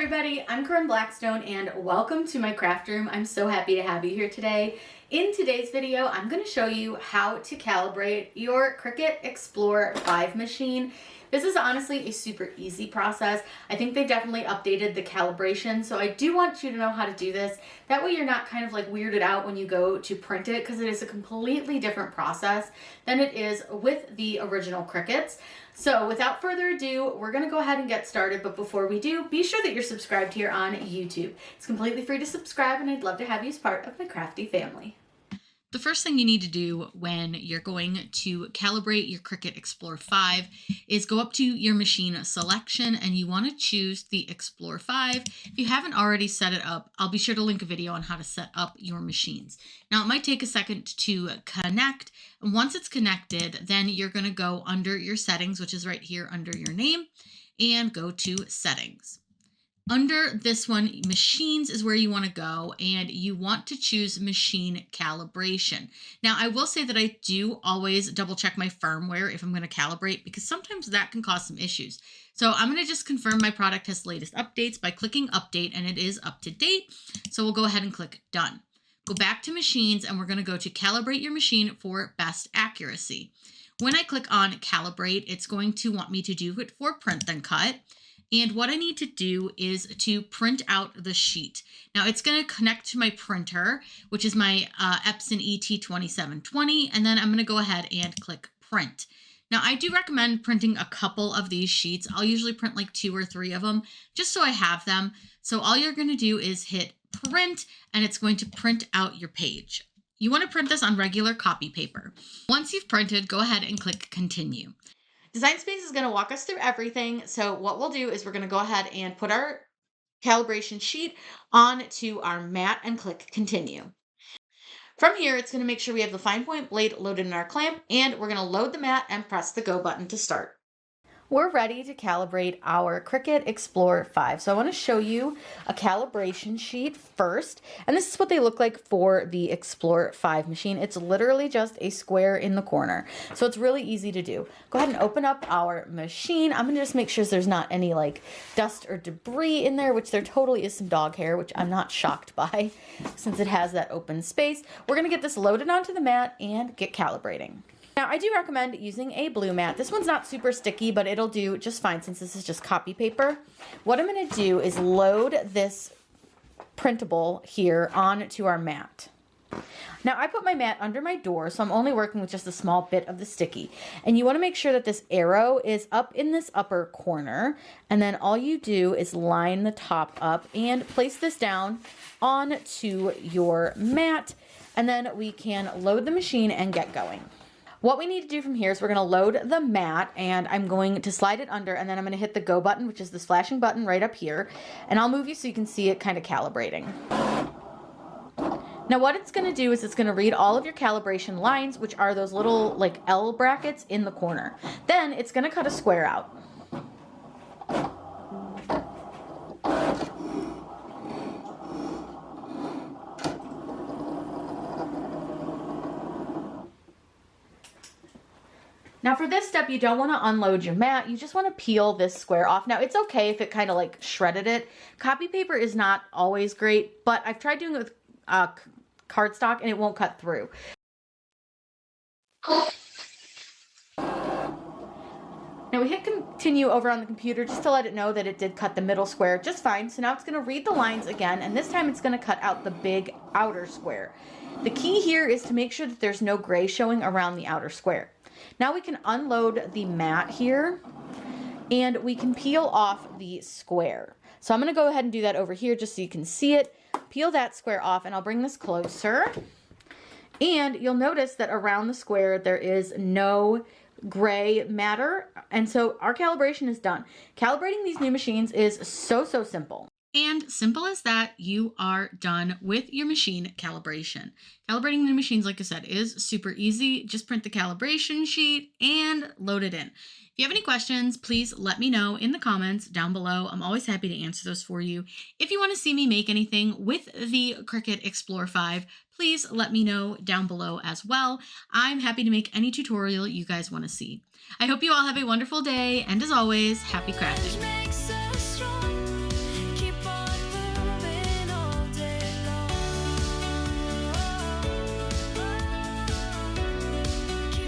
everybody, I'm Corinne Blackstone and welcome to my craft room. I'm so happy to have you here today. In today's video, I'm going to show you how to calibrate your Cricut Explore 5 machine. This is honestly a super easy process. I think they've definitely updated the calibration, so I do want you to know how to do this. That way you're not kind of like weirded out when you go to print it, because it is a completely different process than it is with the original Cricuts. So without further ado, we're going to go ahead and get started. But before we do, be sure that you're subscribed here on YouTube. It's completely free to subscribe, and I'd love to have you as part of my crafty family. The first thing you need to do when you're going to calibrate your Cricut Explore 5 is go up to your machine selection and you want to choose the Explore 5. If you haven't already set it up, I'll be sure to link a video on how to set up your machines. Now it might take a second to connect. And once it's connected, then you're going to go under your settings, which is right here under your name, and go to settings. Under this one, machines is where you want to go, and you want to choose machine calibration. Now, I will say that I do always double check my firmware if I'm going to calibrate, because sometimes that can cause some issues. So I'm going to just confirm my product has the latest updates by clicking update, and it is up to date. So we'll go ahead and click done. Go back to machines, and we're going to go to calibrate your machine for best accuracy. When I click on calibrate, it's going to want me to do it for print then cut. And what I need to do is to print out the sheet. Now it's going to connect to my printer, which is my Epson ET2720. And then I'm going to go ahead and click print. Now I do recommend printing a couple of these sheets. I'll usually print like 2 or 3 of them just so I have them. So all you're going to do is hit print, and it's going to print out your page. You want to print this on regular copy paper. Once you've printed, go ahead and click continue. Design Space is going to walk us through everything. So what we'll do is we're going to go ahead and put our calibration sheet onto our mat and click continue. From here, it's going to make sure we have the fine point blade loaded in our clamp, and we're going to load the mat and press the go button to start. We're ready to calibrate our Cricut Explore 5. So I want to show you a calibration sheet first. And this is what they look like for the Explore 5 machine. It's literally just a square in the corner. So it's really easy to do. Go ahead and open up our machine. I'm going to just make sure there's not any like dust or debris in there, which there totally is some dog hair, which I'm not shocked by since it has that open space. We're going to get this loaded onto the mat and get calibrating. Now, I do recommend using a blue mat. This one's not super sticky, but it'll do just fine since this is just copy paper. What I'm going to do is load this printable here onto our mat. Now, I put my mat under my door, so I'm only working with just a small bit of the sticky. And you want to make sure that this arrow is up in this upper corner. And then all you do is line the top up and place this down onto your mat. And then we can load the machine and get going. What we need to do from here is we're going to load the mat, and I'm going to slide it under, and then I'm going to hit the go button, which is this flashing button right up here, and I'll move you so you can see it kind of calibrating. Now what it's going to do is it's going to read all of your calibration lines, which are those little like L brackets in the corner. Then it's going to cut a square out. Now for this step, you don't want to unload your mat. You just want to peel this square off. Now it's okay if it kind of like shredded it. Copy paper is not always great, but I've tried doing it with cardstock and it won't cut through. Now we hit continue over on the computer just to let it know that it did cut the middle square just fine. So now it's going to read the lines again, and this time it's going to cut out the big outer square. The key here is to make sure that there's no gray showing around the outer square. Now we can unload the mat here, and we can peel off the square. So I'm going to go ahead and do that over here just so you can see it. Peel that square off, and I'll bring this closer. And you'll notice that around the square there is no gray matter, and so our calibration is done. Calibrating these new machines is so simple. And simple as that, you are done with your machine calibration. Calibrating new machines, like I said, is super easy. Just print the calibration sheet and load it in. If you have any questions, please let me know in the comments down below. I'm always happy to answer those for you. If you want to see me make anything with the Cricut Explore 5, please let me know down below as well. I'm happy to make any tutorial you guys want to see. I hope you all have a wonderful day, and as always, happy crafting.